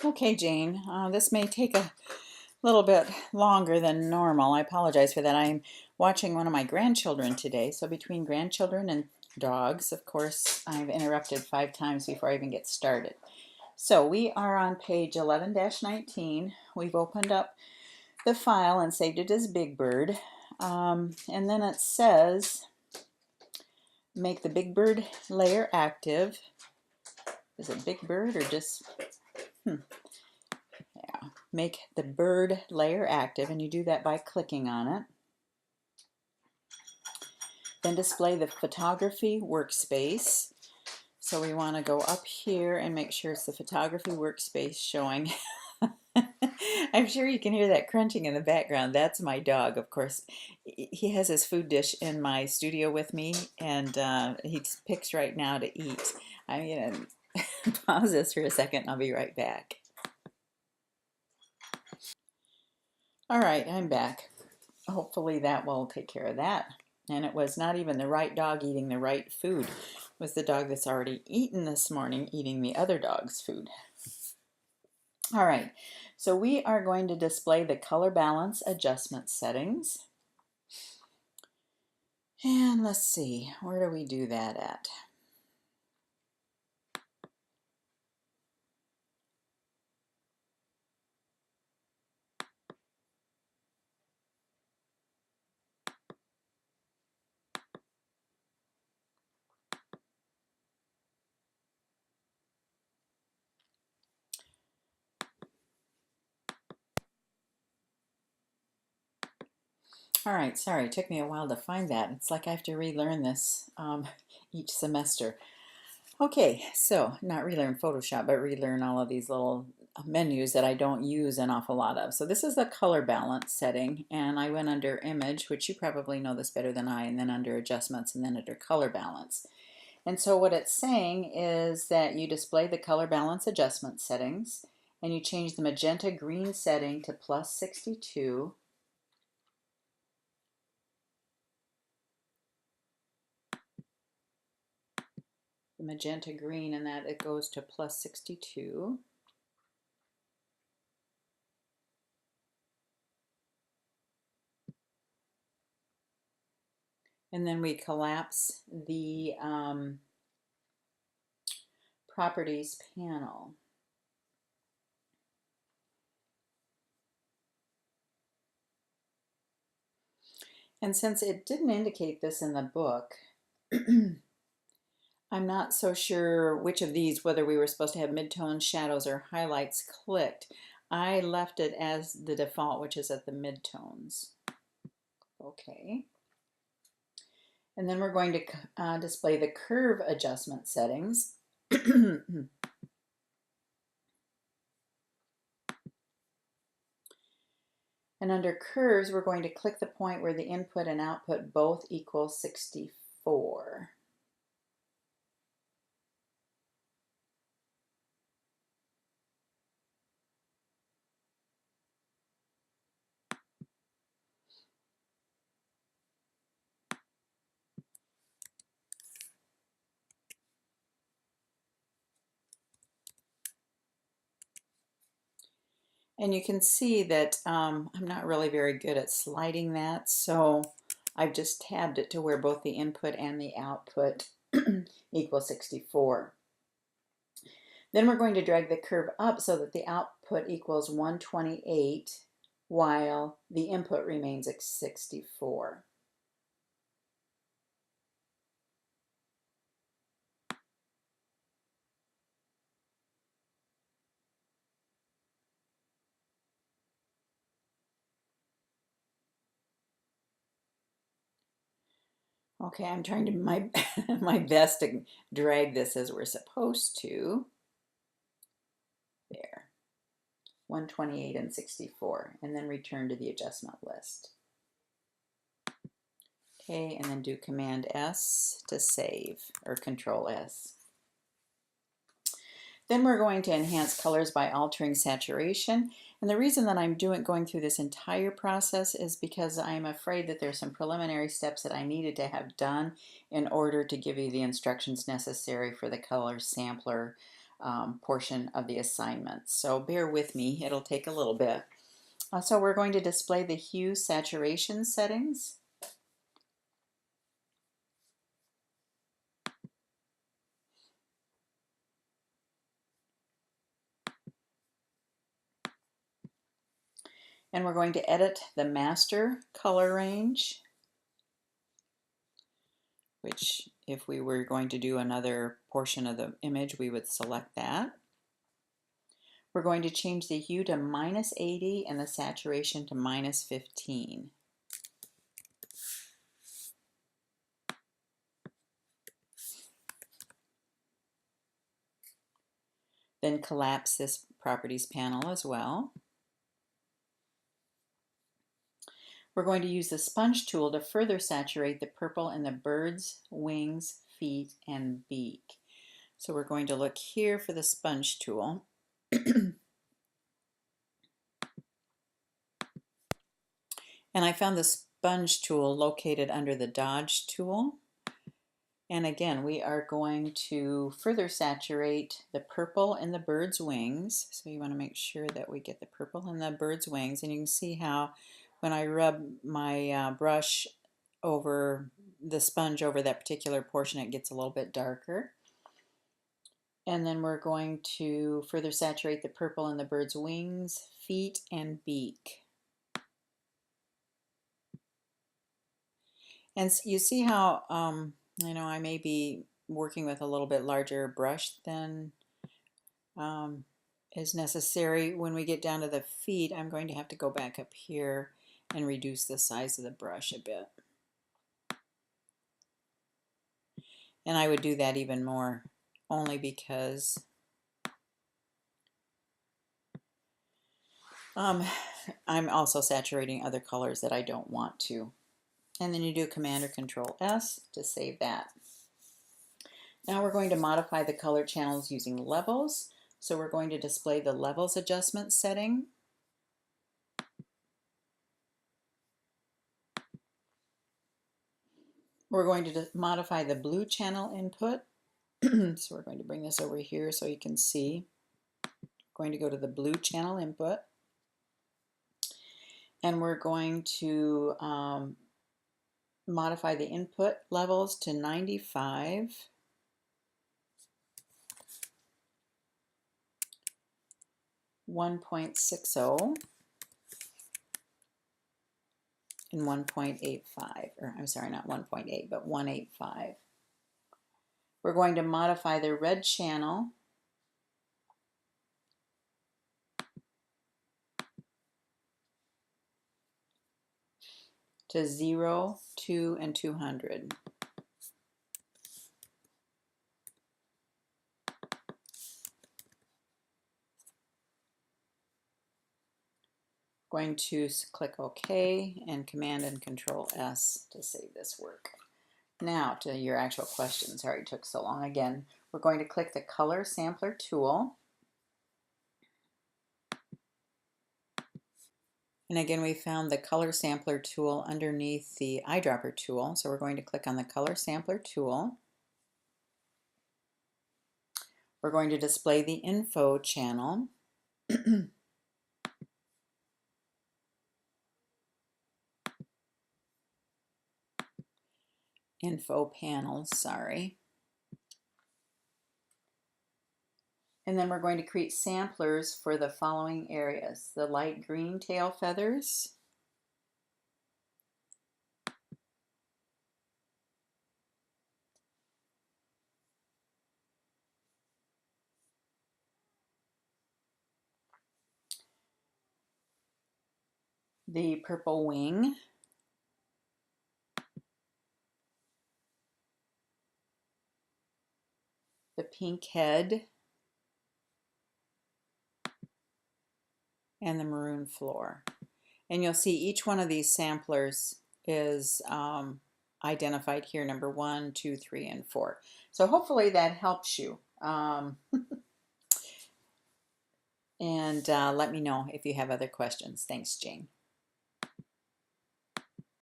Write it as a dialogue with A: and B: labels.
A: Okay, Jane, this may take a little bit longer than normal. I apologize for that. I'm watching one of my grandchildren today, so between grandchildren and dogs, of course, I've interrupted 5 times before I even get started. So we are on page 11-19. We've opened up the file and saved it as Big Bird. And then it says, make the Big Bird layer active. Is it Big Bird or just... Yeah, make the bird layer active, and you do that by clicking on it. Then display the photography workspace. So we want to go up here and make sure it's the photography workspace showing. I'm sure you can hear that crunching in the background. That's my dog, of course. He has his food dish in my studio with me, and he picks right now to eat. I'm going to pause this for a second, and I'll be right back. All right, I'm back. Hopefully that will take care of that. And it was not even the right dog eating the right food. It was the dog that's already eaten this morning eating the other dog's food. All right, so we are going to display the color balance adjustment settings. And let's see, where do we do that at? All right, sorry, it took me a while to find that. It's like I have to relearn this each semester. Okay, so not relearn Photoshop, but relearn all of these little menus that I don't use an awful lot of. So this is the color balance setting, and I went under image, which you probably know this better than I, and then under adjustments, and then under color balance. And so what it's saying is that you display the color balance adjustment settings, and you change the magenta green setting to +62. The magenta green, and that it goes to +62. And then we collapse the properties panel. And since it didn't indicate this in the book, I'm not so sure which of these, whether we were supposed to have midtones, shadows, or highlights clicked. I left it as the default, which is at the midtones. Okay. And then we're going to display the curve adjustment settings. And under curves, we're going to click the point where the input and output both equal 64. And you can see that I'm not really very good at sliding that, so I've just tabbed it to where both the input and the output equal 64. Then we're going to drag the curve up so that the output equals 128 while the input remains at 64. Okay, I'm trying to my best to drag this as we're supposed to. There. 128 and 64, and then return to the adjustment list. Okay, and then do Command S to save, or Control S. Then we're going to enhance colors by altering saturation. And the reason that I'm going through this entire process is because I'm afraid that there's some preliminary steps that I needed to have done in order to give you the instructions necessary for the color sampler portion of the assignment. So bear with me, it'll take a little bit. So we're going to display the hue saturation settings. And we're going to edit the master color range, which if we were going to do another portion of the image, we would select that. We're going to change the hue to -80 and the saturation to -15. Then collapse this properties panel as well. We're going to use the sponge tool to further saturate the purple in the bird's wings, feet, and beak. So we're going to look here for the sponge tool. And I found the sponge tool located under the dodge tool. And again, we are going to further saturate the purple in the bird's wings. So you want to make sure that we get the purple in the bird's wings. And you can see how when I rub my brush over the sponge over that particular portion, it gets a little bit darker. And then we're going to further saturate the purple in the bird's wings, feet, and beak. And you see how, I may be working with a little bit larger brush than is necessary. When we get down to the feet, I'm going to have to go back up here and reduce the size of the brush a bit. And I would do that even more, only because I'm also saturating other colors that I don't want to. And then you do Command or Control S to save that. Now we're going to modify the color channels using levels. So we're going to display the levels adjustment setting. We're going to modify the blue channel input. So we're going to bring this over here so you can see. We're going to go to the blue channel input. And we're going to modify the input levels to 95. .60 and 1.85, or I'm sorry, not 1.8, but 185. We're going to modify the red channel to 0, 2, and 200. Going to click OK and Command and Control S to save this work. Now to your actual question. Sorry it took so long. Again, we're going to click the Color Sampler tool. And again, we found the Color Sampler tool underneath the eyedropper tool. So we're going to click on the Color Sampler tool. We're going to display the Info channel. Info panels, sorry. And then we're going to create samplers for the following areas: the light green tail feathers, the purple wing, the pink head, and the maroon floor. And you'll see each one of these samplers is identified here, number 1, 2, 3, and 4. So hopefully that helps you. And let me know if you have other questions. Thanks, Jane.